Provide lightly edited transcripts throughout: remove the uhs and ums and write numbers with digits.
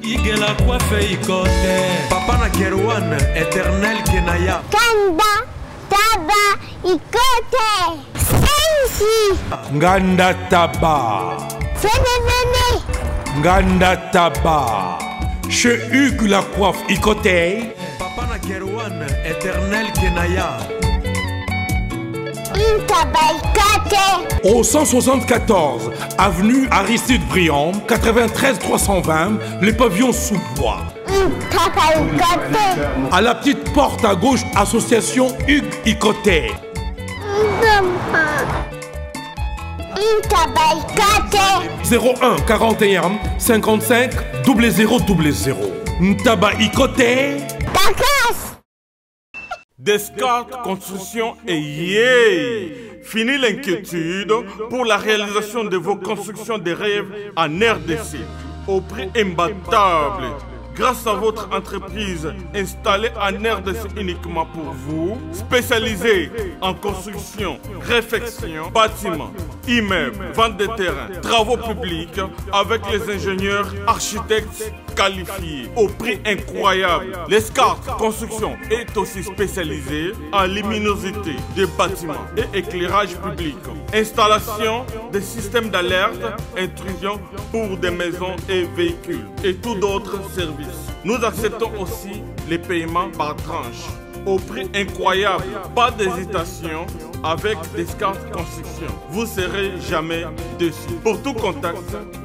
Igela coiffe ikote. Papa na Kerwan, éternel Kenaya. Kanda, taba, ikote. Sensi. Nganda taba. Fene. Nganda taba. Chez Hugues la coiffe ikote. Papa na Kerwan, éternel Kenaya. Au 174 avenue Aristide Briand, 93 320, les pavillons sous bois. À la petite porte à gauche, association Hugues Ikoté. 01 41 55 0000. Ntaba Ikoté. Descartes Construction et yeah! Fini l'inquiétude pour la réalisation de vos constructions de rêves en RDC au prix imbattable. Grâce à votre entreprise installée en RDC uniquement pour vous, spécialisée en construction, réfection, bâtiments, immeubles, vente de terrains, travaux publics avec les ingénieurs architectes qualifiés au prix incroyable. Descartes Construction est aussi spécialisée en luminosité des bâtiments et éclairage public. Installation des systèmes d'alerte, intrusion pour des maisons et véhicules et tous d'autres services. Nous acceptons aussi les paiements par tranche au prix incroyable. Pas d'hésitation avec Descartes Construction. Vous ne serez jamais déçus. Pour tout contact,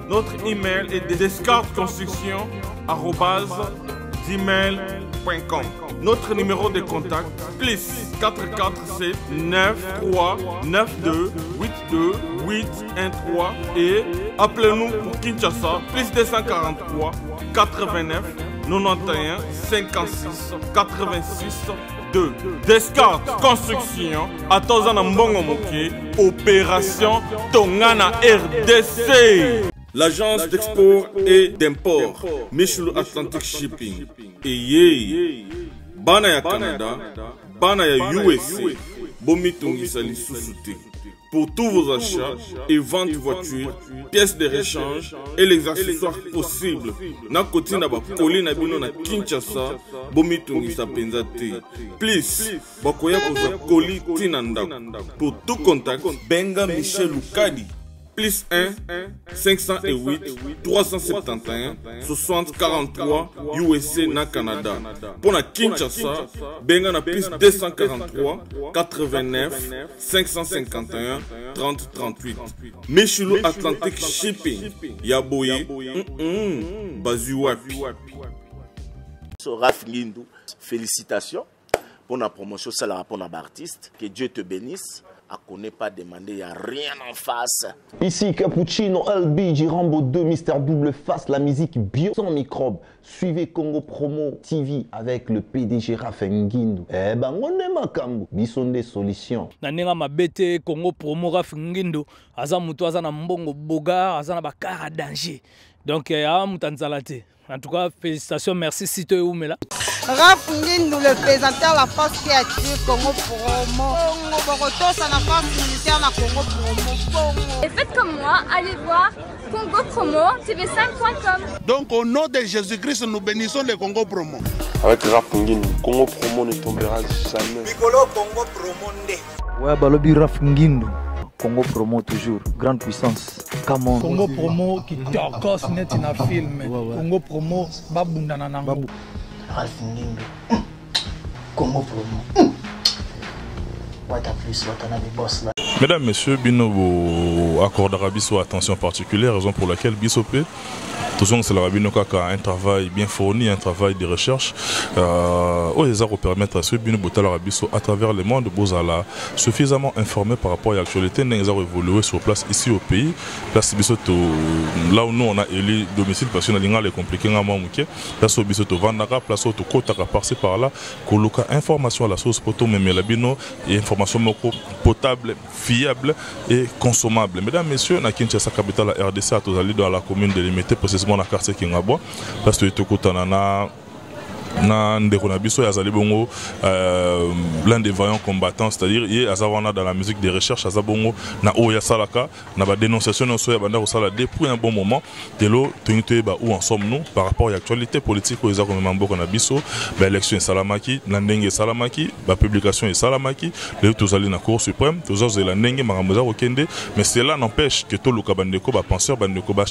notre email est descartesconstruction@gmail.com. Notre numéro de contact plus 447 93 92 82 813 et appelez-nous pour Kinshasa plus 243 89 91 56 86 2. Descartes Construction à Tozana Mbongo Moki, opération Tongana RDC. L'agence d'export et d'import Michel Atlantic Shipping et yé bana ya Canada, bana ya USA, bomitungi sali susute. Pour tous vos achats et ventes de voitures, pièces de rechange et les accessoires possibles. Na koti na ba koli na bino na Kinshasa, bomitungi sa penzate. Please, bakoya koza koli tinanda. Pour tout contact, benga Michel Lukadi. Plus 1 508 371 60 43 USA na Canada. Pour la Kinshasa, benga na plus 243 89 551 30 38. Michelo Atlantic Shipping. Yaboye. Bazuwapi. Raph Ngindou, félicitations pour la promotion, ça la rapport à l'artiste. Que Dieu te bénisse. À qu'on n'ait pas demandé, il n'y a rien en face. Ici Cappuccino, LBG, Rambo 2, Mister Double Face, la musique bio sans microbes. Suivez Congo Promo TV avec le PDG Raph Ngindou. Eh ben, on est makambo. Bison des solutions. Nanenga mabete Congo Promo Raph Ngindou. Aza mutu aza na mbongo boga, aza na bakara danger. Donc, ya mutanzalate. En tout cas, félicitations, merci Sito et Oumela. Raph Ngindou, le présentateur la force créative Congo Promo. Ça la force militaire la Congo Promo. Et faites comme moi, allez voir Congo Promo, tv5.com. Donc au nom de Jésus-Christ, nous bénissons le Congo Promo. Avec Raph Ngindou, Congo Promo ne tombera jamais. Piccolo Congo Promo nde. Ouais, balobi Raph Ngindou. Congo Promo toujours, grande puissance. Come on. Congo Promo qui torcos net na film. Congo Promo babundana nango. Raph Ngindou. Congo Promo. Mesdames, Messieurs, Bino accordera Bisso attention particulière, raison pour laquelle Bissopé, toujours c'est la Rabino Kaka, un travail bien fourni, un travail de recherche, aux permettre à ce Bino Botal Bisso à travers le monde, Bozala, suffisamment informé par rapport à l'actualité, nous avons évolué sur place ici au pays, place Bissoto, là où nous on a élu domicile parce que nous avons les compliqués, place au Bissoto Vandaka, place au Kotaka par-ci par-là, coloca information à la source poto, mais la Bino et information potable, fiable et consommable. Mesdames, Messieurs, na Kinshasa capitale la RDC à Tozali dans la commune délimitée précisément dans la quartier Kingabo, parce que Tokotanana na ndeko na biso yazali bongo l'un des vaillants combattants, c'est-à-dire il azawana dans la musique de recherche azabongo na oya salaka na ba dénonciation no soya banda sala depuis un bon moment de l'eau ba où en sommes-nous par rapport à l'actualité politique aux ezako mamboko na biso ba élection salamaki na ndenge salamaki ba publication et salamaki les tozali na cour suprême tozazo la ndenge makamboza okende mais cela n'empêche que tout le kabandeko ba penseur bandeko ba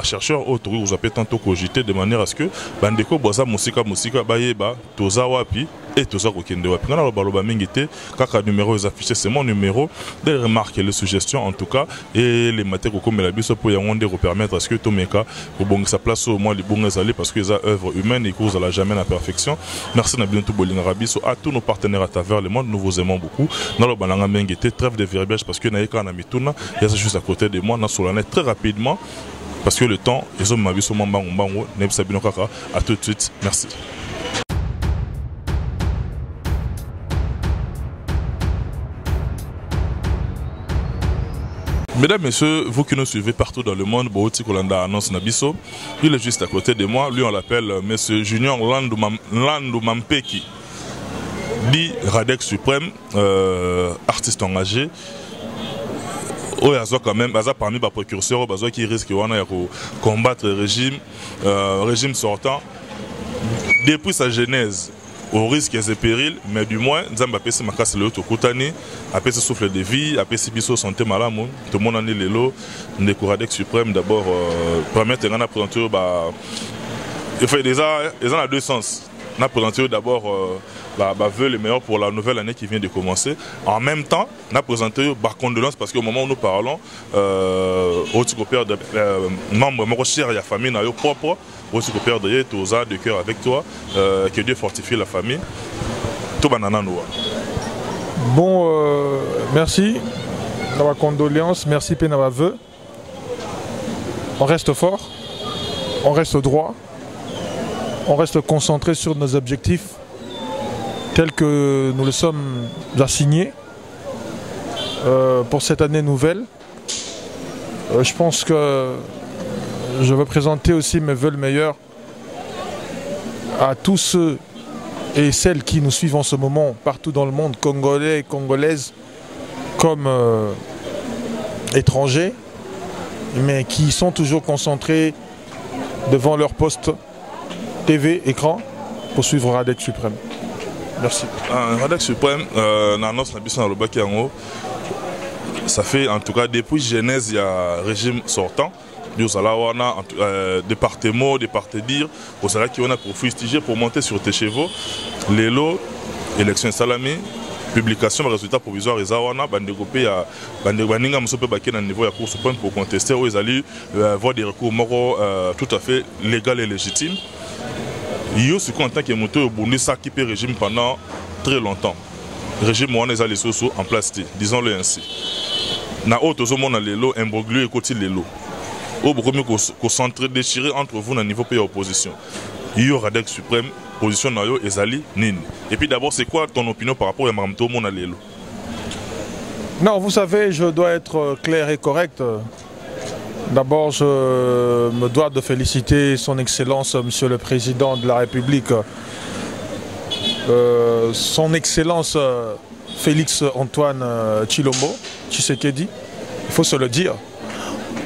chercheur autour vous appelez tantôt cogiter de manière à ce que bandeko boza musika bayeba toza wapi et toza kokende wapi ngana loba mingi te kaka numéro est affiché c'est mon numéro des remarques les suggestions en tout cas et les matières comme la biso pour yango ndeko permettre à ce que tomeka ko bongisa place au moins les bons aller parce que les œuvres humaines et cause à la jamais la perfection. Merci na bien tout bolinga rabiso à tous nos partenaires à travers le monde, nous vous aimons beaucoup. Na loba nanga mingi te trêve de verbiage parce que na yeka na mituna il y a juste à côté de moi na solane très rapidement parce que le temps, ils ont ma vie sur mon bango, à tout de suite, merci. Mesdames, Messieurs, vous qui nous suivez partout dans le monde, Bohoti Kolanda annonce Nabiso, il est juste à côté de moi, lui on l'appelle Monsieur Junior Landou Mampeki, dit Radek Suprême, artiste engagé. Oh, quand même, parmi les précurseurs qui risquent de combattre le régime sortant. Depuis sa genèse, au risque et périls, mais du moins, Nzamba Pessi Makas le Tokutani, après ce souffle de vie, après ce biso santé malamou, tout le monde en est le lot, des Radek Suprême d'abord, premier terrain à présenter, il fait des ans à deux sens. On a présenté d'abord vœux les meilleurs pour la nouvelle année qui vient de commencer. En même temps, on a présenté par condoléances parce qu'au moment où nous parlons, au père de membres de la famille, propre, au père de Toza de cœur avec toi, que Dieu fortifie la famille. Tout banana noua. Bon, merci. Dans ma condoléance, merci Pénava vœux. On reste fort, on reste droit. On reste concentré sur nos objectifs tels que nous les sommes assignés pour cette année nouvelle. Je pense que je veux présenter aussi mes vœux meilleurs à tous ceux et celles qui nous suivent en ce moment partout dans le monde, congolais et congolaises comme étrangers, mais qui sont toujours concentrés devant leur poste TV, écran, pour suivre Radek Suprême. Merci. Radek Suprême, ça fait en tout cas depuis Genèse, il y a un régime sortant. Nous allons des parties mots, des parties dire, vous savez qu'on a pour fustiger, pour monter sur tes chevaux. Les lots, élection salami, publication des résultats provisoires, et Zawana, bandégopé à Bandéganinga, Moussopé Baké, à niveau de la Cour suprême pour contester, où ils allaient voir des recours moraux tout à fait légaux et légitimes. Il y a aussi content que Mouto et Bouni s'occupent du régime pendant très longtemps. Le régime on est allé en place, disons-le ainsi. Na autre monde a les lots imbroglio et côté les lots. Au beaucoup mieux concentrer, déchirer entre vous au niveau pays opposition. Il y a Radek Suprême, position nayo ezali nini. Et puis d'abord c'est quoi ton opinion par rapport à Maramto monde a les lots? Non, vous savez, je dois être clair et correct. D'abord, je me dois de féliciter son Excellence, Monsieur le Président de la République, son Excellence Félix Antoine Tshilombo, Tshisekedi, il faut se le dire.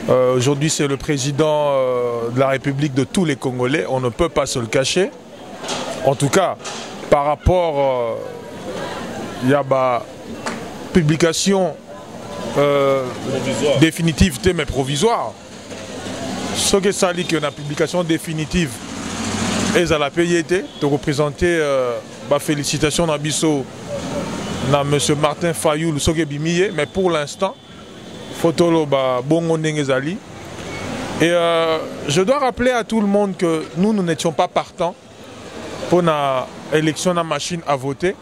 Aujourd'hui, c'est le Président de la République de tous les Congolais, on ne peut pas se le cacher. En tout cas, par rapport à publication définitive mais provisoire. Ce que ça dit que la publication définitive est à la PIT de représenter ma félicitation à Bisso na M. Martin Fayoul mais pour l'instant photo bongo ndengezali et je dois rappeler à tout le monde que nous n'étions pas partants pour la élection de la machine à voter.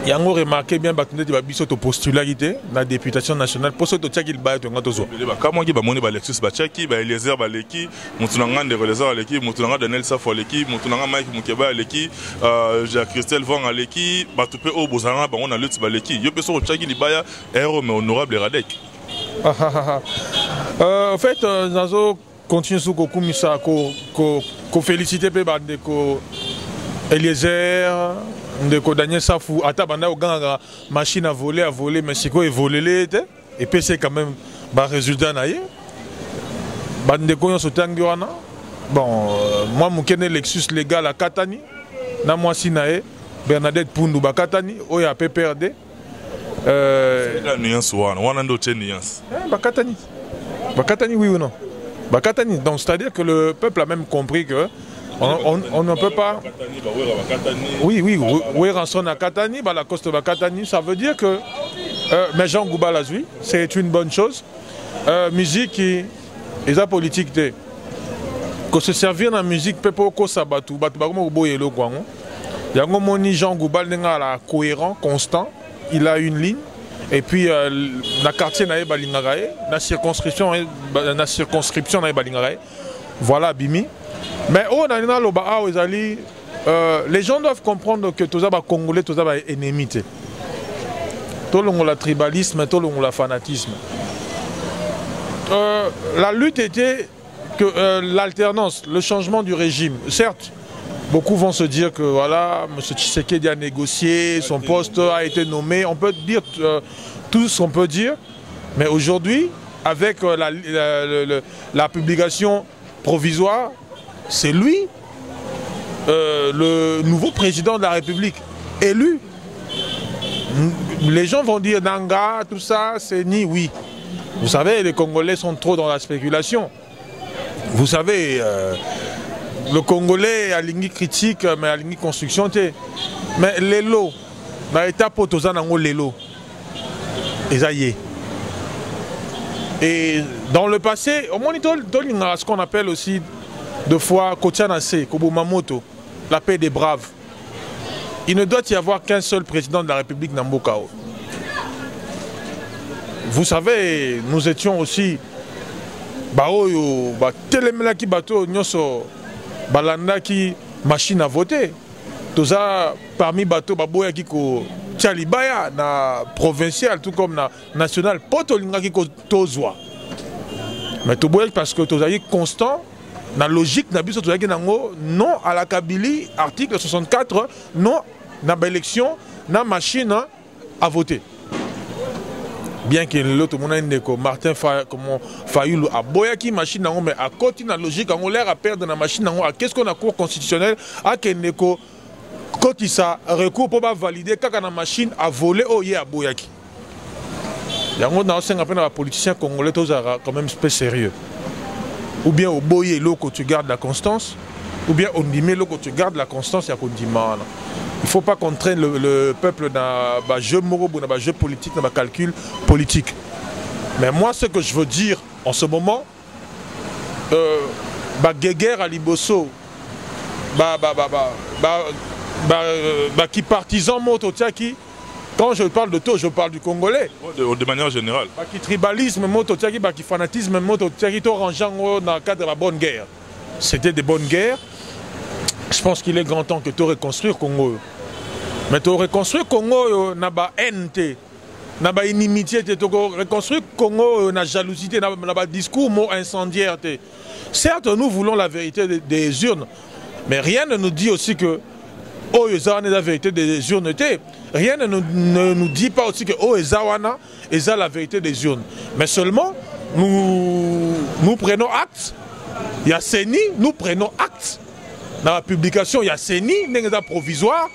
Il y a remarqué bien que nous avons postulé la députation nationale pour ce que nous avons fait. Comment nous avons fait Alexis Bachaki, Eliezer Baleki, Moutounanga de Releza Aleki, Moutounanga Daniel Safo Aleki, Moutounanga Mike Moukeba Aleki, Jacques-Christelle Van Aleki, Batoupe Obozana, on a lutte Baleki. Je pense que Tchaki Libaya est mais honorable Radek. En fait, nous avons continué sur Kokumisa, ko féliciter Bandeko Eliezer, ndeko Daniel Safou, ata banda oganga machine à voler, mais c'est quoi volé et puis c'est quand même bah résultat naie. Bandeko yon sotangi wana. Bon, moi mukene Lexus légal à Katani, na moi sinae Bernadette Pundu ba Katani, oya PPRD. La nuance wana ndo nuance. Bakatani. Bakatani oui ou non? Bakatani. Donc c'est-à-dire que le peuple a même compris que on ne peut pas. Oui, oui, rançon à Katani, la coste Bakatani, ça veut dire que mais Jean Gouba l'a vu, c'est une bonne chose. Musique qui est la politique de que se servir dans la musique peut pas ko sabatu, batu ba ko boyelo kwa ngo. Yango moni Jean Gouba lenga la cohérent, constant. Il a une ligne et puis la quartier na balingarae, la circonscription na balingarae. Voilà Bimi. Mais les gens doivent comprendre que tous les Congolais sont ennemis. Tout le monde tribalisme, tout le monde fanatisme. La lutte était que l'alternance, le changement du régime. Certes, beaucoup vont se dire que voilà, M. Tshisekedi a négocié, son poste a été nommé. On peut dire tout ce qu'on peut dire. Mais aujourd'hui, avec la publication provisoire, c'est lui, le nouveau président de la République, élu. Les gens vont dire Nanga, tout ça, c'est ni oui. Vous savez, les Congolais sont trop dans la spéculation. Vous savez, le Congolais a ligne critique, mais a ligne construction. Mais les lots, dans l'état potozan nango les lots, et dans le passé, au moins ce qu'on appelle aussi deux fois Kotianase, Kobumamoto, la paix des braves. Il ne doit y avoir qu'un seul président de la République Nambokao. Vous savez, nous étions aussi Baoyo, Telemelaki Bato, Nyoso, Balandaki, machine à voter. Tout ça, parmi Bato, Baboya Kiko, Tchalibaya, na provincial, tout comme na national, Potolinga Kiko Tozwa. Mais tout parce que tout ça est constant. La logique, non à la Kabylie, article 64, non à l'élection, na machine à voter. Bien que l'autre Martin Fayoulou a boyaki machine, mais à côté de la logique, on l'air à perdre la machine, qu'est-ce qu'on a cour constitutionnel, à Keneko, quand il a recours pour valider quand la machine a volé au yé à boyaki. Il y a un politicien congolais quand même peu sérieux. Ou bien au boyer l'eau que tu gardes la constance, ou bien au dimé l'eau que tu gardes la constance, il y a il ne faut pas contraindre le peuple dans un jeu moral, dans un jeu politique, dans un calcul politique. Mais moi, ce que je veux dire en ce moment, Guéguerre à Liboso, qui partisan moto qui, quand je parle de tout, je parle du Congolais. De manière générale. Qui tribalisme, moto qui fanatisme, moto qui rangeant dans le cadre de la bonne guerre. C'était des bonnes guerres. Je pense qu'il est grand temps que tu reconstruis le Congo. Mais tu reconstruis le Congo, n'a pas NT, n'a pas inimitié, tu reconstruis le Congo, n'a jalousie, n'a pas discours mot incendiaire. Certes, nous voulons la vérité des urnes, mais rien ne nous dit aussi que oh, la vérité des urnes. Rien ne nous dit pas aussi que oh, est la vérité des urnes. Mais seulement, nous prenons acte. Il y a CENI, nous prenons acte. Dans la publication, il y a CENI, n'est-ce provisoire.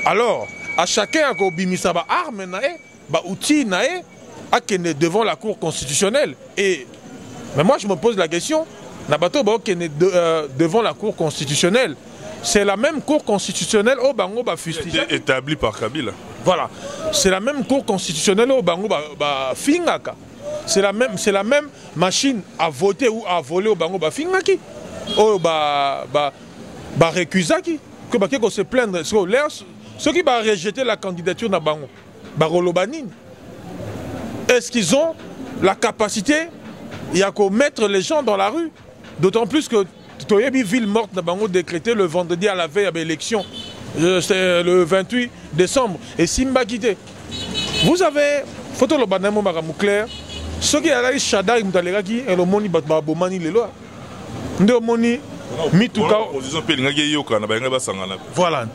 Alors, à chacun, quand bimisa ba arme nae, ba outil nae, à qu'elle est devant la Cour constitutionnelle. Mais moi, je me pose la question, nabato ba qu'elle est devant la Cour constitutionnelle. C'est la même Cour constitutionnelle au Bango ba fustigé. Établie par Kabila. Voilà. C'est la même Cour constitutionnelle au Bango ba fingaka. C'est la même machine à voter ou à voler au Bango ba fingaki. Au ba récusaki. Que ba se plaindre. Ceux qui vont rejeter la candidature de Bango, Barolobanine, est-ce qu'ils ont la capacité de mettre les gens dans la rue? D'autant plus que Toyebi ville morte de Bango décrété le vendredi à la veille de l'élection, c'est le 28 décembre, et Simba quitté. Vous avez, photo le banamo maramou clair, ceux qui allaient Shadar Mutaleraki et le moni Batbomani les lois. Nde moni Voilà.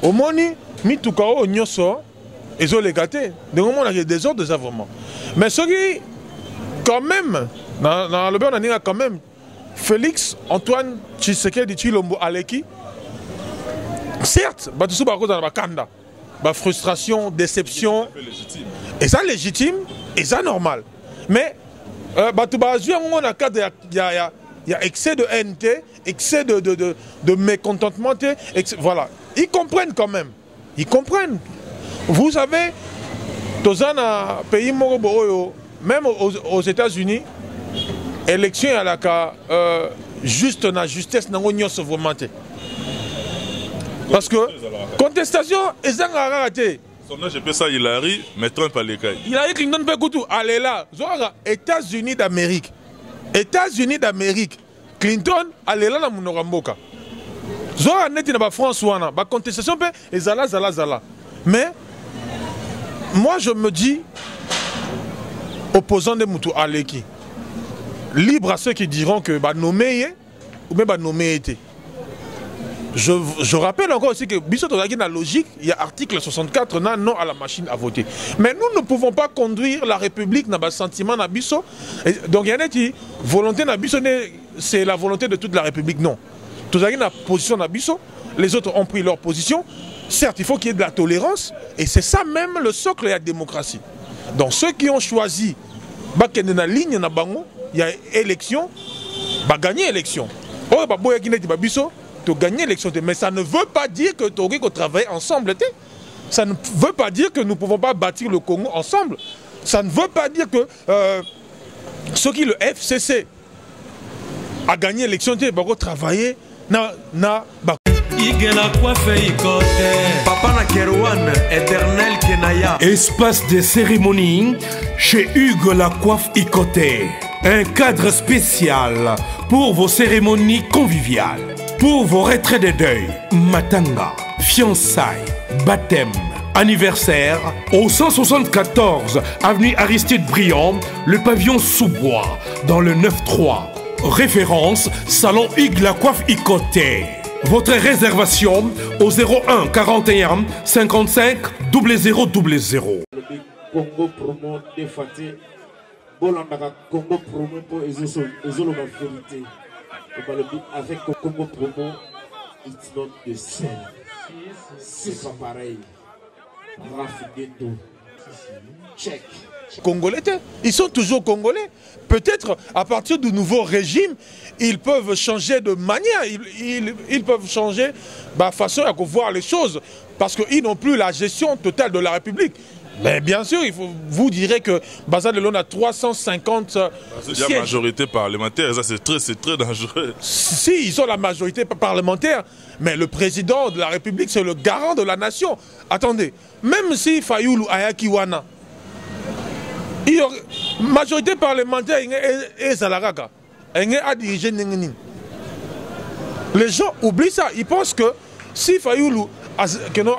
Au moni, mitukao nyoso, ils ont les gâtés. Donc on a des désordres vraiment. Mais ce qui, quand même, dans le bien on a quand même Félix Antoine Tshisekedi Tshilombo Aleki. Certes, batusou bako dans la kanda, frustration, déception, et ça légitime, et ça normal. Mais batusou on a cadre il y a excès de NT, excès de mécontentement, voilà. Ils comprennent quand même. Ils comprennent. Vous savez, dans un pays, même aux États-Unis, élection à la cas juste na justesse n'a pas vraiment. Parce que contestation est un raté. Sondage je peux ça Hillary, mais Trump à l'écaille. Hillary Clinton peut tout. Allez là, États-Unis d'Amérique. États-Unis d'Amérique. Clinton, allez là dans mon Ramboka. Zora neti na France wana, ba contestation pe ezala zala. Mais moi je me dis opposant de Moutou Aleki. Libre à ceux qui diront que ba nommé ou même ba nommé été. Je rappelle encore aussi que Bissot Tozaki na logique, il y a article 64 non à la machine à voter. Mais nous ne pouvons pas conduire la République dans le sentiment na Bissot. Donc il y en a qui volonté na Bissot c'est la volonté de toute la République, non. Tozaki na position na Bissot, les autres ont pris leur position. Certes, il faut qu'il y ait de la tolérance et c'est ça même le socle de la démocratie. Donc ceux qui ont choisi bakende na ligne na bango, il y a élection, ba gagner élection. Oh ba boya ki neti ba Bissot de gagner l'élection, mais ça ne veut pas dire que Togo travaille ensemble. Ça ne veut pas dire que nous ne pouvons pas bâtir le Congo ensemble. Ça ne veut pas dire que ceux qui le FCC a gagné l'élection, ils vont travailler. Espace de cérémonie chez Hugues Lacoiffe Ikoté. Un cadre spécial pour vos cérémonies conviviales. Pour vos retraits de deuil, matanga, fiançailles, baptême, anniversaire, au 174 avenue Aristide Briand, le pavillon sous-bois, dans le 9-3. Référence, Salon Hugues Lacoiffe Ikoté. Votre réservation au 01 41 55 0000. Congo promo défaté. Bolandaka Congo promo pour ezolo la vérité. Avec Congo promo, it's not the same. C'est pas pareil. Rafineto. Check. Congolais, ils sont toujours congolais. Peut-être à partir du nouveau régime, ils peuvent changer de manière, ils peuvent changer de façon à voir les choses. Parce qu'ils n'ont plus la gestion totale de la République. Mais bien sûr, vous direz que Bazar de Lyon a 350 il y a la majorité parlementaire, et ça c'est très dangereux. Si, ils ont la majorité parlementaire, mais le président de la République, c'est le garant de la nation. Attendez, même si Fayoulou Ayakiwana, il y a majorité parlementaire, et Zalaraka, a dirigé Nengenin. Les gens oublient ça, ils pensent que si Fayoulou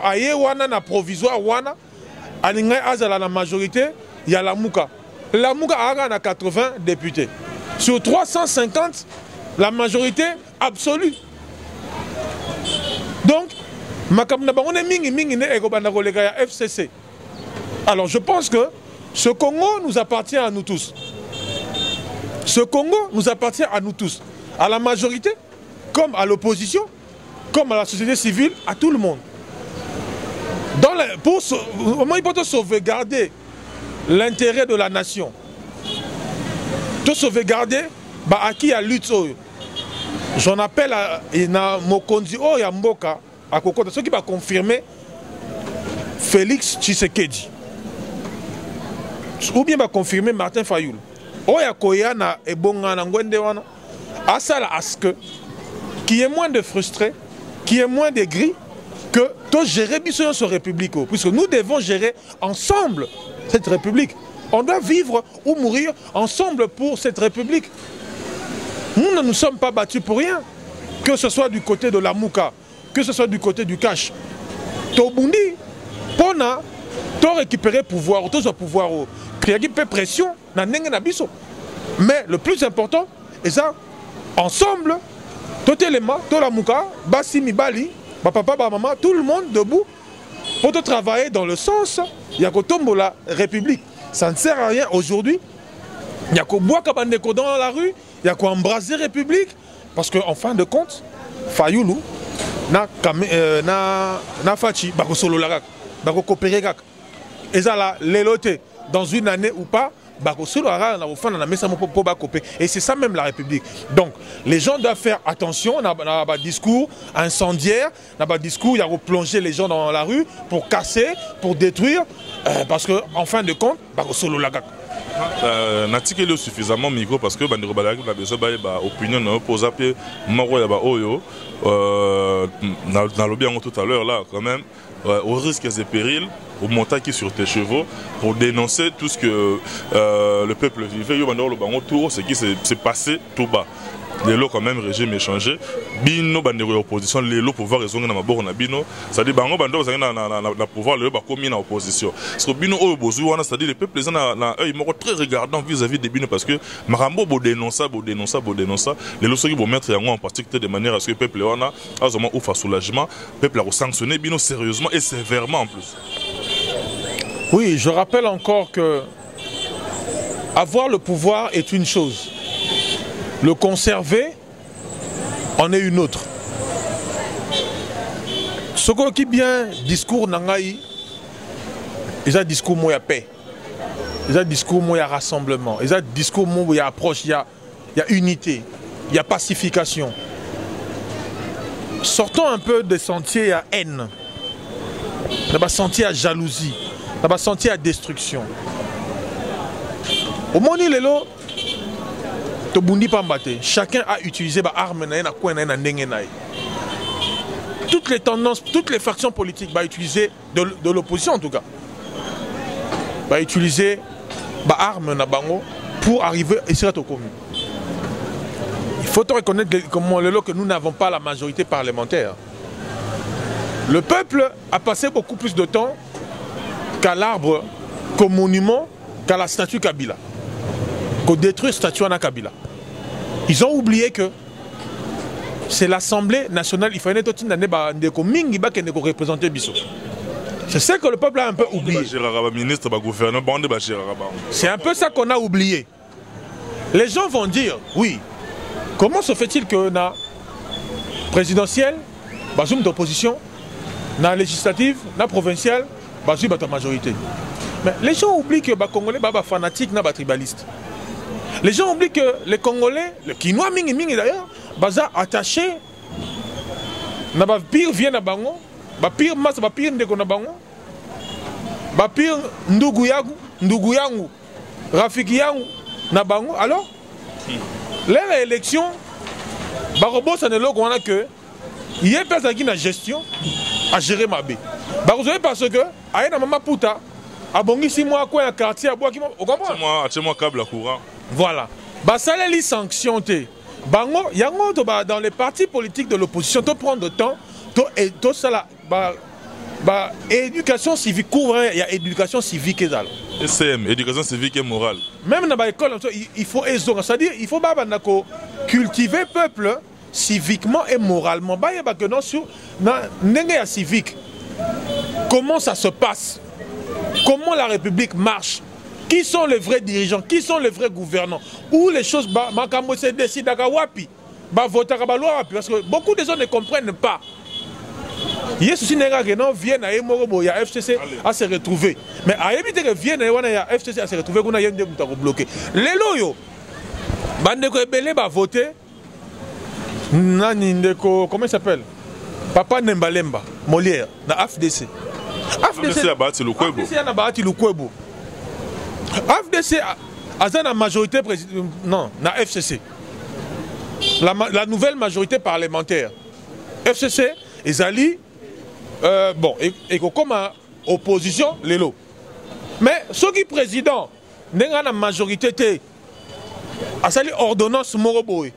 Ayakiwana na provisoire Wana, à la majorité, il y a la Mouka. La Mouka a 80 députés. Sur 350, la majorité absolue. Donc, on est FCC. Alors je pense que ce Congo nous appartient à nous tous. Ce Congo nous appartient à nous tous. À la majorité, comme à l'opposition, comme à la société civile, à tout le monde. Pour sauvegarder l'intérêt de la nation, pour sauvegarder à qui a lutte, j'en appelle à Mokonzi Yamboka, à Kokota, ceux qui va confirmer Félix Tshisekedi. Ou bien va confirmer Martin Fayoul. Oya Koyana et Bongana Ngwendewana, à ça la aske, qui est moins de frustrés, qui est moins de gris, que de gérer cette république, puisque nous devons gérer ensemble cette république. On doit vivre ou mourir ensemble pour cette république. Nous ne nous sommes pas battus pour rien, que ce soit du côté de la Mouka, que ce soit du côté du Cash. Tobundi, Pona, to récupérer pouvoir, to ce pouvoir, créer pression, na nenge na biso. Mais le plus important, et ça, ensemble, Totelema, Tolamuka, Bassi Mibali, papa, maman, tout le monde debout pour travailler dans le sens, il y a que la République. Ça ne sert à rien aujourd'hui. Il y a que boire Kabandeko dans la rue, il y a qu'embraser République. Parce qu'en fin de compte, Fayoulou, na Fachi, Bako Solo Lagak, Bako Koperegak. Et ça là, l'éloté, dans une année ou pas, Bako Solo Lagak, et c'est ça même la République. Donc, les gens doivent faire attention, on a un discours incendiaire, on a un discours, il y a replonger les gens dans la rue pour casser, pour détruire, parce qu'en fin de compte, Bako Solo Lagak. Natikeli suffisamment micro parce que bandeko balaki na besoin ba opinion na opposa pe moko ya ba oyo na lobby tout à l'heure là quand même au risque et périls au montagne sur tes chevaux pour dénoncer tout ce que le peuple vivait yo bandeko lo bango tour ce qui s'est passé tout bas. Les lots quand même régime échangé bino bandeko opposition les lots pouvoir raison na maboko na bino ça dit bango bando za na pouvoir le ba komi na opposition parce que bino o bozu wana c'est à dire les peuples na eux ils sont très regardants vis-à-vis des bino parce que marambo bo dénoncer les lots qui vont mettre yango en pratique de manière à ce que peuple wana azoma ou fa soulagement peuple a sanctionné bino sérieusement et sévèrement en plus. Oui, je rappelle encore que avoir le pouvoir est une chose. Le conserver en est une autre. Ce qui est bien discours nangaï, il y a discours où il y a paix, il y a discours où il y a rassemblement, il y a discours où il y a approche, il y a unité, il y a pacification. Sortons un peu des sentiers à haine, des sentiers à jalousie, des sentiers à destruction. Au moment où chacun a utilisé des armes, toutes les tendances, toutes les factions politiques vont utiliser de l'opposition en tout cas. Vont utiliser des armes pour arriver ici au commun. Il faut reconnaître que nous n'avons pas la majorité parlementaire. Le peuple a passé beaucoup plus de temps qu'à l'arbre, qu'au monument, qu'à la statue Kabila. Qu'on détruit la statue à Kabila. Ils ont oublié que c'est l'Assemblée nationale, il fallait représenter Bissot. C'est ça que le peuple a un peu oublié. C'est un peu ça qu'on a oublié. Les gens vont dire, oui, comment se fait-il que na présidentielle, bazoum d'opposition, na législative, na provinciale, bazoum de majorité. Mais les gens oublient que les Congolais sont fanatiques, sont tribalistes. Les gens oublient que les Congolais, les Kinois mingi d'ailleurs, sont attachés. Na ba pire vient na bango, ba pire mas, ba pire ndeko na bango, ba pire ndugu yangu, rafiki yangu na bango. Alors, les élections, ba robot ça ne lo qu'on a que il y a personne qui na gestion à gérer ma bé. Ba vous savez parce que aïe na mama puta, abongisi moi quoi un quartier à bois qui au comprend. Moi câble à courant. Voilà. Bah ça les sanctions té. Bango yango to ba dans les partis politiques de l'opposition to prendre de temps to ça bah éducation civique couvre il y a éducation civique et ça. SM éducation civique et morale. Même dans l'école il faut c'est-à-dire il faut cultiver peuple civiquement et moralement. Bah y a que non sur n'engagé civique. Comment ça se passe? Comment la République marche? Qui sont les vrais dirigeants? Qui sont les vrais gouvernants? Où les choses se décident à Wapi, parce que beaucoup de gens ne comprennent pas. Il y a ceci qui viennent à Emorobo, il y a FCC à se retrouver. Mais à éviter que viennent à FCC à se retrouver, qu'on a un bloqué. Les loyaux, Bandeko Ebele va voter. Comment il s'appelle? Papa Nembalemba, Molière, na FDC. FDC a battu le Kwebo. FDC a battu le Kwebo. FDC a la majorité non, la FCC. La nouvelle majorité parlementaire. FCC, Ezali, bon, et comme opposition, les lots. Mais ceux qui président, n'a la majorité, a sali ordonnance Moroboy.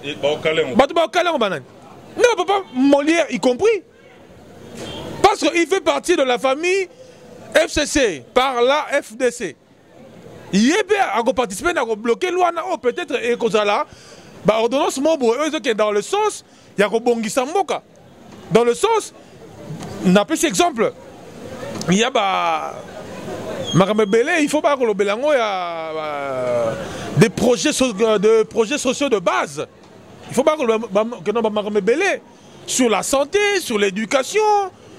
Et Baokalem. Non, papa Molière y compris. Parce qu'il fait partie de la famille FCC, par la FDC. Il a participé à bloquer l'ouana, peut-être, et Bah ordonnance mobo eux qui est dans le sens il y a Bongisa Mboka. Dans le sens on a plus exemple. Il y a bah Maramebele, il faut pas que le Belango il y a des projets sociaux de base. Il faut pas que nous Maramebele sur la santé, sur l'éducation,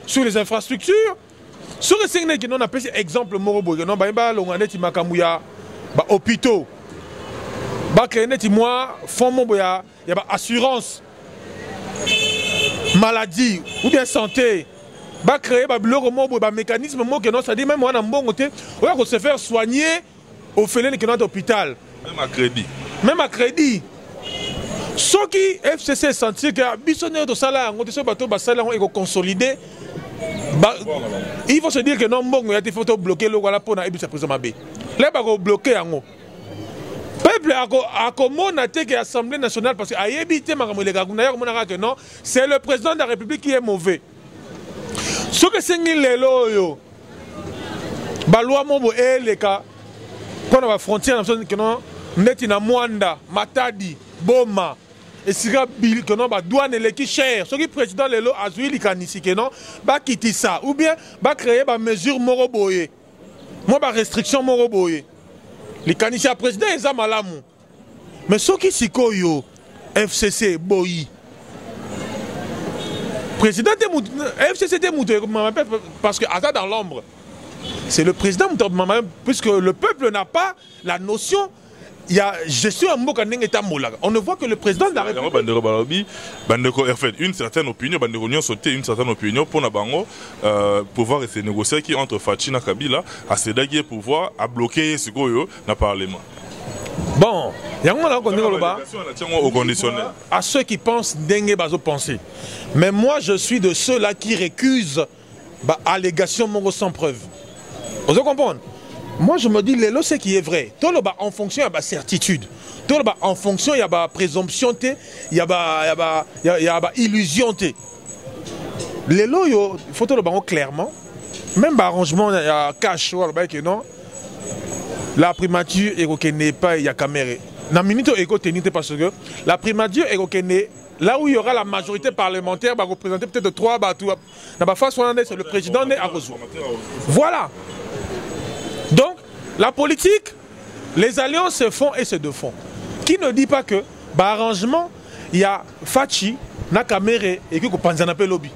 sur les infrastructures. Sur les signes qui nous appelle exemple Morobo, que nous ba longaneti makamuya ba hôpitaux. Ba créer moi fonds moboya, il y a assurance maladie ou bien santé. Ba créer ba bloc mobo ba mécanisme mo que non ça dit même moi na mbongo te, on va se faire soigner au félène que notre hôpital. Même à crédit. Même à crédit. Ce qui FCC sentir que bisonné de salaire, on te ce bateau ba salaire on est consolidé. Il faut se dire que non mbongo il faut bloquer le voilà pour na ebisa président Mabé. Là ba ko bloquer yango. Peuple a commandé que l'Assemblée nationale parce que a évité que non, c'est le président de la République qui est mauvais. Ce que c'est les loyaux, baloi mobo et les cas, quand on va frontière que non, netina Mwanda, Matadi, Boma, et sira bil que non ba douane les qui cher. Ce qui président les lots azui li kanisi que non, ba quitter ça ou bien ba créer ba mesure moroboye. Moi ba restriction moroboye. Les candidats président ils ont malamu. Mais ceux qui s'y koyo FCC boyi. Président FCC parce que Azad dans l'ombre. C'est le président puisque le peuple n'a pas la notion. Il y a gestion à Mbokaneng et Tamolaga. On ne voit que le président de la République. Une certaine opinion, sauter une certaine opinion pour Nabango pouvoir essayer de négocier qui entre Fachi et Kabila à Sédagui pouvoir à bloquer ce goyo dans le Parlement. Bon, il y a au conditionnel. À ceux qui pensent dengue bazo penser. Mais moi je suis de ceux-là qui récusent allégation sans preuve. Vous comprenez? Moi je me dis, les lots c'est qui est vrai. Tout le bas en fonction il y a certitude. Tout le bas en fonction il y a présomption, il y a illusion. Les lots il faut tout le bas clairement. Même arrangement il y a cash non. La primature n'est pas il y a caméra. La minute est parce que la primature est là où il y aura la majorité parlementaire va représenter peut-être 3 batous. C'est le président à reçoit. Voilà. Donc, la politique, les alliances se font et se défont. Qui ne dit pas que, arrangement, il y a Fachi, Nakamere et que Panzanape lobby.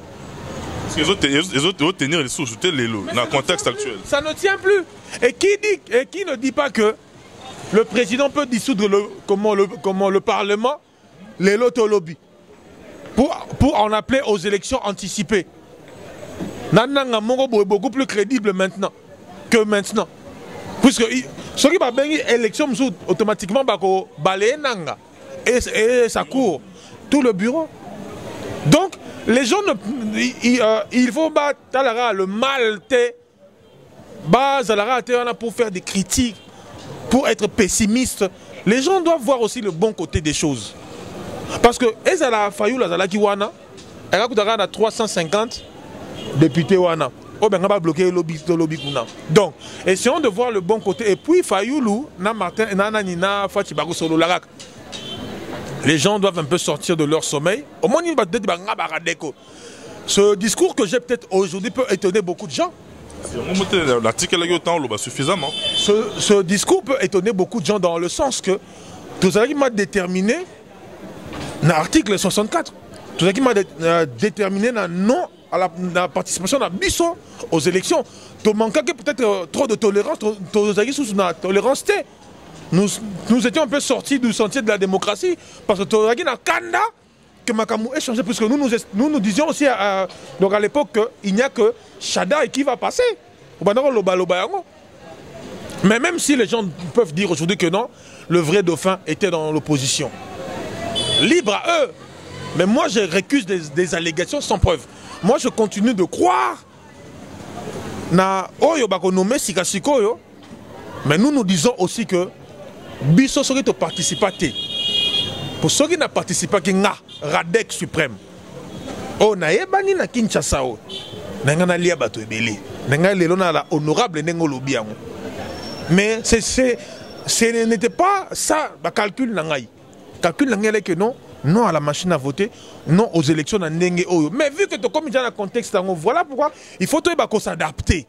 Parce que les autres doivent tenir les sources dans le contexte actuel. Ça ne tient plus. Et qui ne dit pas que le président peut dissoudre le Parlement, les lotos lobby, pour en appeler aux élections anticipées. Nananga Mongo est beaucoup plus crédible maintenant que maintenant. Puisque ceux qui ont une élection, automatiquement, balayer Nanga. Et ça court. Tout le bureau. Donc, les gens, il faut battre le mal pour faire des critiques, pour être pessimiste. Les gens doivent voir aussi le bon côté des choses. Parce que Ezala Fayou, elle a 350 députés. Oh ben on va bloquer le lobby. Donc, essayons de voir le bon côté. Et puis Fayoulou, Martin, Nina, Fatibago Solo Larak. Les gens doivent un peu sortir de leur sommeil. Au moins, ce discours que j'ai peut-être aujourd'hui peut étonner beaucoup de gens. Suffisamment. Ce discours peut étonner beaucoup de gens dans le sens que tout ça qui m'a déterminé dans l'article 64. Tout ça qui m'a déterminé dans non à la participation à Bisson aux élections. Tu manques peut-être trop de tolérance, tolérance. Nous étions un peu sortis du sentier de la démocratie parce que tu as Kanda que Makamou est changé puisque nous disions aussi donc à l'époque qu'il n'y a que Chada qui va passer. Mais même si les gens peuvent dire aujourd'hui que non, le vrai dauphin était dans l'opposition. Libre à eux. Mais moi je récuse des allégations sans preuve. Moi je continue de croire na oyo bakonome sikasikoyo. Mais nous disons aussi que biso soki to participaté. Pour ceux qui n'ont participé qui nga Radek suprême. Oh na yebani na Kinshasa o. Na nga na lia bato ebele. Na nga lelo na la honorable nengo lobi yango. Mais ce n'était pas ça ba calcul na ngai. calcul est que non, non à la machine à voter, non aux élections dans Ndenge Oyo. Mais vu que tu comme dans le contexte, voilà pourquoi il faut s'adapter.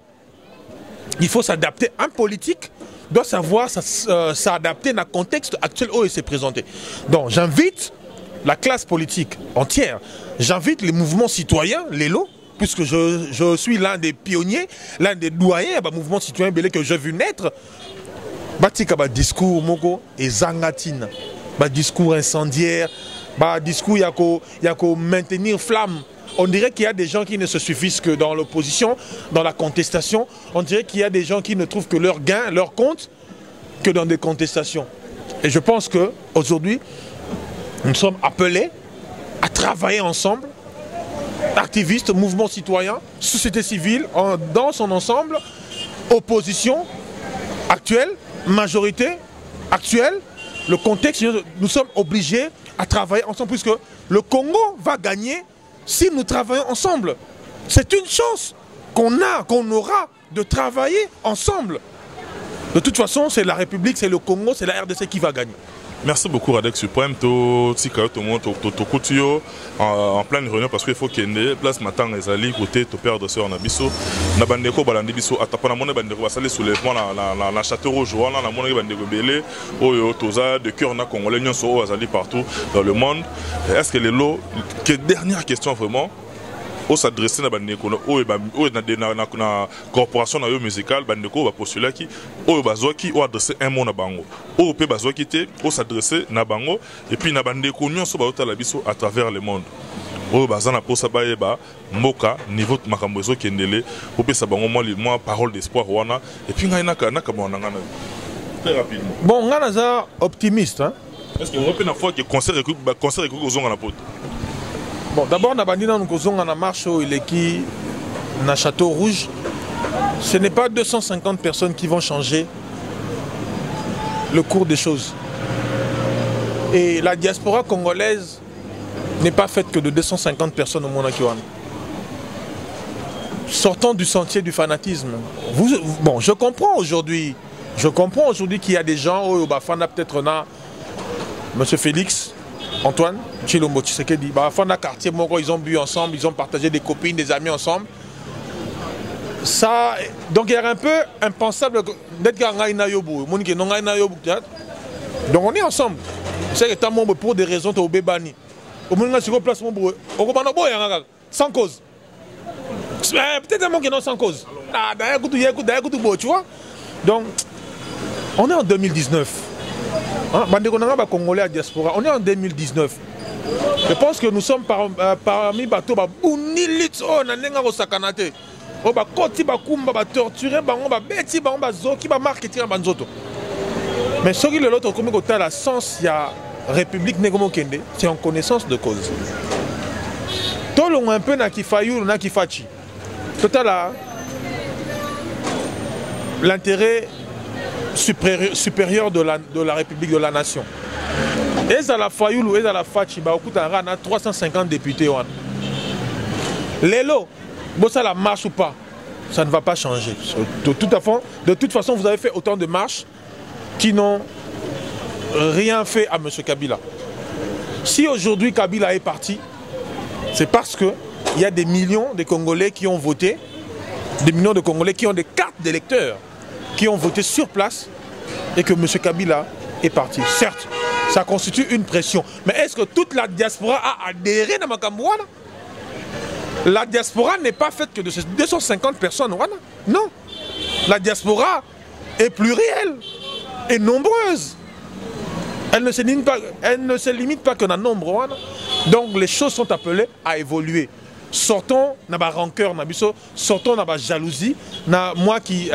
Il faut s'adapter. Un politique doit savoir s'adapter dans le contexte actuel où il s'est présenté. Donc j'invite la classe politique entière, j'invite les mouvements citoyens, les lots, puisque je suis l'un des pionniers, l'un des doyens du mouvement citoyen que j'ai vu naître. Batika ba discours moko et zangatine, ba discours incendiaire, ba discours yako maintenir flamme. On dirait qu'il y a des gens qui ne se suffisent que dans l'opposition, dans la contestation. On dirait qu'il y a des gens qui ne trouvent que leur gain, leur compte, que dans des contestations. Et je pense que aujourd'hui, nous sommes appelés à travailler ensemble, activistes, mouvements citoyens, société civile, dans son ensemble, opposition actuelle, majorité actuelle, le contexte, nous sommes obligés à travailler ensemble puisque le Congo va gagner si nous travaillons ensemble. C'est une chance qu'on aura de travailler ensemble. De toute façon, c'est la République, c'est le Congo, c'est la RDC qui va gagner. Merci beaucoup Radek Suprême, en pleine réunion parce qu'il faut qu'il y ait place matin les alliés côté ton père de sœur Nabiso, Nabandeko Balandibiso, Atapana Mone Bandeko Basale soulèvement la Château Rouge, la Mone Bandeko Belé, Oyo Toza, de cœur na Congolais, Nyon Soro Azali partout dans le monde. Est-ce que les lots, dernière question vraiment, on s'adresse à Bandeko, na corporation musicale, Bandeko va postuler qui, on va adresser un mot na bango, on peut on s'adresse na bango, et puis na Bandeko nous sommes à travers le monde. On va na posa ba moka niveau makambozo kendele, on peut sabango moi parole d'espoir wana, et puis na kabona ngana très rapidement. Bon, ngana za optimiste, hein. Est-ce que on peut na fois que concert aux na pote. Bon, d'abord, nous avons une marche qui na Château Rouge. Ce n'est pas 250 personnes qui vont changer le cours des choses. Et la diaspora congolaise n'est pas faite que de 250 personnes au monde. Sortons du sentier du fanatisme. Bon, je comprends aujourd'hui qu'il y a des gens, peut-être M. Félix, Antoine, Chilombo Tshisekedi, quartier Moko, ils ont bu ensemble, ils ont partagé des copines, des amis ensemble. Ça, donc il y a un peu impensable d'être donc on est ensemble. C'est que pour des raisons au Bébani. Sans cause. Peut-être un qui non sans cause. Tu vois. Donc, on est en 2019. Congolais à diaspora, on est en 2019. Je pense que nous sommes parmi les bateaux mais ce qui est l'autre, comme la sens, il y a République Negomokende, c'est en connaissance de cause. Tout le monde un peu na Kifayou, na Kifachi. Total l'intérêt supérieur de la République de la Nation. Et ça la Fayoulou, et ça la Fachi, on a 350 députés. Les lots, bon ça la marche ou pas, ça ne va pas changer. De toute façon, vous avez fait autant de marches qui n'ont rien fait à M. Kabila. Si aujourd'hui Kabila est parti, c'est parce qu'il y a des millions de Congolais qui ont voté, des millions de Congolais qui ont des cartes d'électeurs, qui ont voté sur place et que M. Kabila est parti. Certes, ça constitue une pression. Mais est-ce que toute la diaspora a adhéré dans Makambouana? La diaspora n'est pas faite que de ces 250 personnes. Non. La diaspora est plurielle et nombreuse. Elle ne se limite pas que dans le nombre. Donc les choses sont appelées à évoluer. Sortons de la rancœur, sortons de la jalousie. Moi qui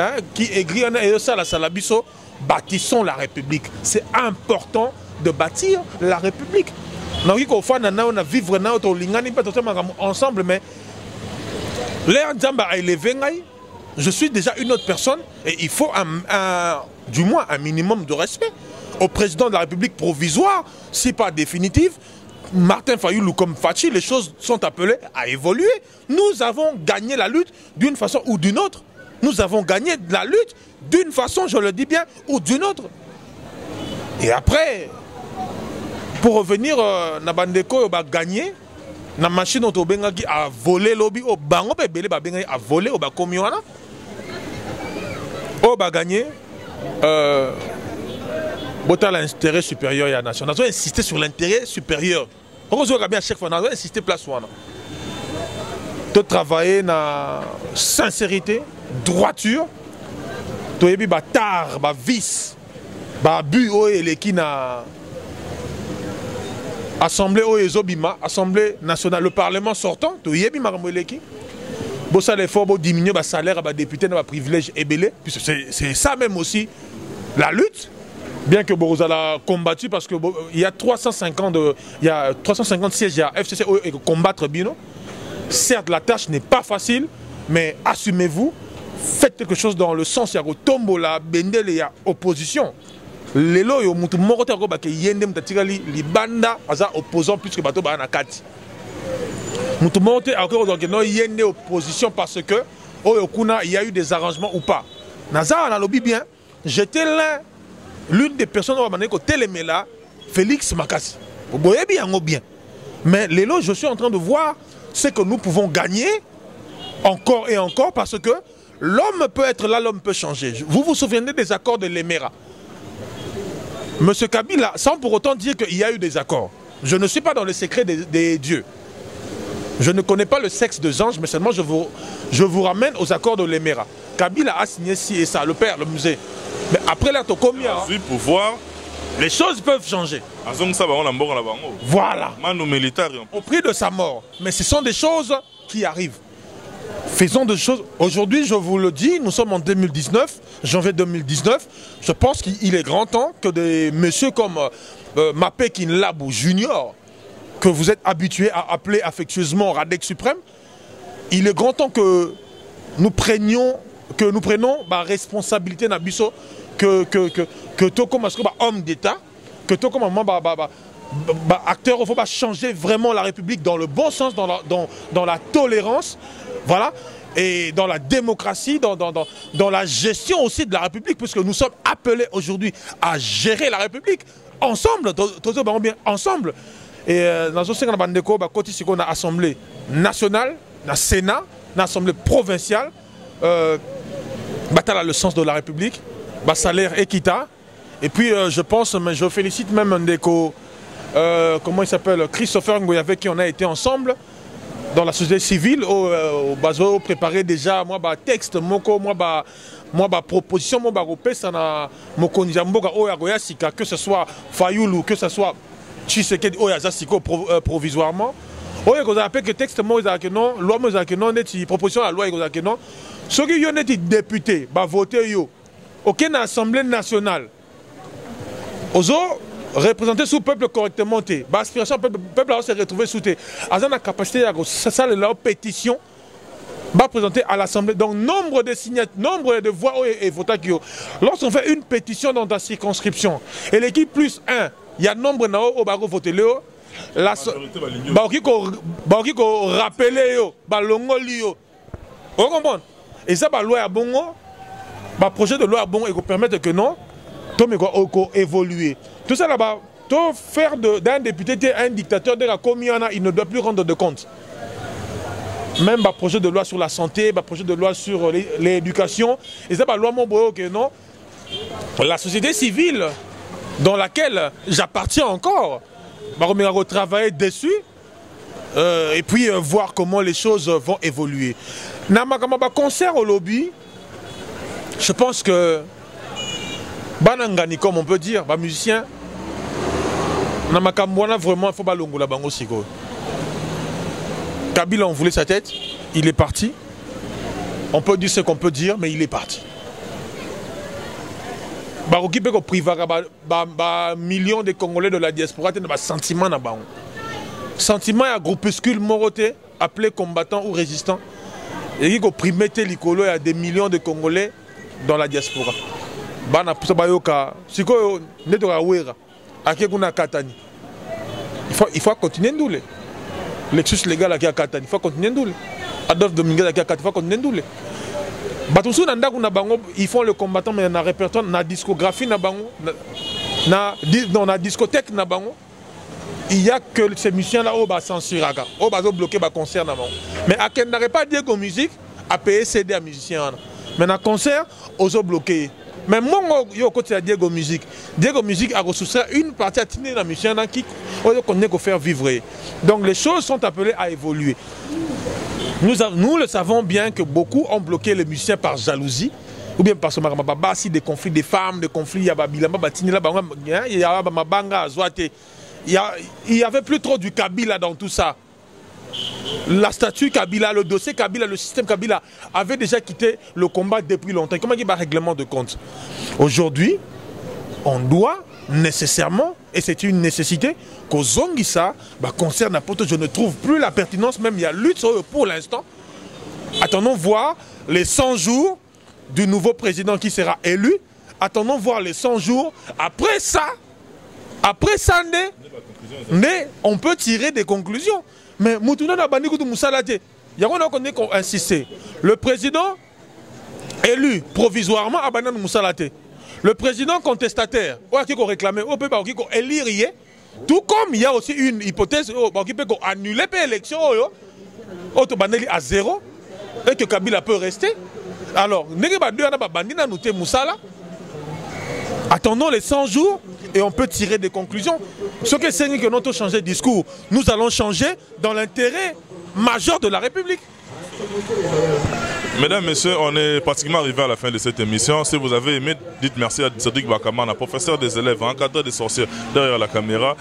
aigris, et ça, la salabiso, bâtissons la République. C'est important de bâtir la République. On a vivre ensemble, mais je suis déjà une autre personne et il faut du moins un minimum de respect au président de la République provisoire, si pas définitive. Martin Fayoulou comme Fachi, les choses sont appelées à évoluer. Nous avons gagné la lutte d'une façon ou d'une autre. Nous avons gagné la lutte d'une façon, je le dis bien, ou d'une autre. Et après, Pour revenir, na bandeko ba gagner na machine auto bengaki a voler lobby au bango pe belé ba bengaki a voler au ba komi wana. O ba gagner bota l'intérêt supérieur ya nation. On doit insister sur l'intérêt supérieur. On doit bien à chaque fois on doit insister place wana. De travailler na sincérité, droiture. To yebi ba tar, ba vice, ba abus o eleki na Assemblée Oezobima, Assemblée nationale, le Parlement sortant, tu y es bien marmoleki. Bon ça l'effort, bon diminuer le salaire à député, à privilège et belé, puisque c'est ça même aussi la lutte. Bien que Boroza l'a combattu parce que il y a 350 sièges à FCC et combattre Bino. Certes, la tâche n'est pas facile, mais assumez-vous, faites quelque chose dans le sens il y a tombo la bendel et il y a opposition. Lelo yo mutu moko te ko ba ke yende mutatika li banda aza opposant plus que bato ba na kati. Mutu moko te akoko donc no yende opposition parce que oyo kuna il y a eu des arrangements ou pas. Naza na lobby bien, j'étais l'une des personnes au mané ko telemela Félix Makassi. Boye bien ngo bien. Mais lelo je suis en train de voir ce que nous pouvons gagner encore et encore parce que l'homme peut être là, l'homme peut changer. Vous vous souvenez des accords de l'Emera? Monsieur Kabila, sans pour autant dire qu'il y a eu des accords. Je ne suis pas dans le secret des dieux. Je ne connais pas le sexe des anges, mais seulement je vous ramène aux accords de l'Emera. Kabila a signé ci et ça, le père, le musée. Mais après là, pouvoir, les choses peuvent changer. Voilà. Au prix de sa mort. Mais ce sont des choses qui arrivent. Faisons des choses. Aujourd'hui, je vous le dis, nous sommes en 2019, janvier 2019. Je pense qu'il est grand temps que des messieurs comme Mapé Kinlabou Junior, que vous êtes habitués à appeler affectueusement Radek Suprême, il est grand temps que nous prenions la responsabilité Nabiso, que tout comme homme d'État, que tout comme acteur, il faut pas changer vraiment la République dans le bon sens, dans la tolérance. Voilà, et dans la démocratie, dans la gestion aussi de la République, puisque nous sommes appelés aujourd'hui à gérer la République ensemble, ensemble. Et dans ce sens, on a l'Assemblée nationale, le Sénat, l'Assemblée provinciale, le sens de la République, le salaire équitable. Et puis je pense, mais je félicite même Ndeko, comment il s'appelle, Christopher Ngoy, avec qui on a été ensemble. Dans la société civile, au bazo préparé déjà moi texte moko moi proposition moi repé ça na moko nizamboka oya sika, que ce soit Fayoulou, que ce soit Tshisekedi oya siko provisoirement oya ko appelle que texte moi que non loi moi que non neti proposition la loi ko que non ceux qui yo neti député ba voter yo aucune assemblée nationale ozo représenter sous peuple correctement, l'aspiration peuple a se retrouver sous tes. Azan a capacité à ça la pétition va présenter à l'Assemblée. Donc nombre de signatures, nombre de voix et votants qui ont. Lorsqu'on fait une pétition dans ta circonscription et l'équipe plus 1, il y a nombre de au bago voté le la ko rappeler yo balongo lio. Vous comprenez? Et ça ba loi à bongo, ba projet de loi à bongo et ko permettre que non tout me ko évoluer. Tout ça là-bas, faire d'un député un dictateur de la commune, il ne doit plus rendre de compte. Même le projet de loi sur la santé, le projet de loi sur l'éducation, et ça, la loi que non. La société civile dans laquelle j'appartiens encore, on va travailler dessus et puis voir comment les choses vont évoluer. Dans concert au lobby, je pense que Banangani, comme on peut dire, les musiciens, vraiment, il faut pas l'ongola bango siko. Kabila, on voulait sa tête, il est parti. On peut dire ce qu'on peut dire, mais il est parti. Baroki peut priver millions de Congolais de la diaspora, il y a un sentiment na bango. Sentiment à groupuscule moroté, appelé combattants ou résistants. Et il faut primer l'icolo, il y a des millions de Congolais dans la diaspora. Bana pusa bayoka siko neto ka wera akekuna katani il faut continuer ndoule l'exus légal à katani il faut continuer ndoule Adolphe Dominguez à katani il faut continuer ndoule batusu na ndaku na bango ils font le combattant mais na répertoire na discographie na bango na discothèque na bango il n'y a que ces musiciens-là qui sont censurés, qui sont bloqués par concert. Mais à qui n'arrête pas Diego Musique à payer CD à musiciens. Mais dans le concert, ils sont bloqués. Mais moi, je suis Diego Musique. Diego Musique a reçu une partie à tenir la musicien qui connaît qu'on faire vivre. Donc les choses sont appelées à évoluer. Nous le savons bien que beaucoup ont bloqué les musiciens par jalousie. Ou bien parce que des conflits des femmes, des conflits, il y avait plus trop du Kabila dans tout ça. La statue Kabila, le dossier Kabila, le système Kabila avait déjà quitté le combat depuis longtemps. Comment il y a un règlement de compte? Aujourd'hui, on doit nécessairement, et c'est une nécessité, qu'au Zongissa, concerne n'importe, je ne trouve plus la pertinence, même il y a lutte pour l'instant. Attendons voir les 100 jours du nouveau président qui sera élu. Attendons voir les 100 jours. Après ça, on peut tirer des conclusions. Mais Moutouna n'a pas dit que Moussalate. Il y a qu'on a insisté. Le président élu provisoirement à Banan Moussalate. Le président contestataire, qui a réclamé, on peut pas élire. Tout comme il y a aussi une hypothèse qui peut annuler l'élection à 0 et que Kabila peut rester. Alors, attendons les 100 jours et on peut tirer des conclusions. Ce que c'est que notre changer de discours, nous allons changer dans l'intérêt majeur de la République. Mesdames, Messieurs, on est pratiquement arrivé à la fin de cette émission. Si vous avez aimé, dites merci à Cédric Bakamana, professeur des élèves, encadreur des sorciers derrière la caméra.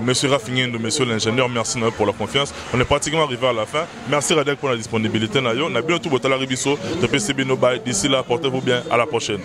Monsieur Rafinguindo, monsieur l'ingénieur, merci pour la confiance. On est pratiquement arrivé à la fin. Merci Radek pour la disponibilité. D'ici là, portez-vous bien. À la prochaine.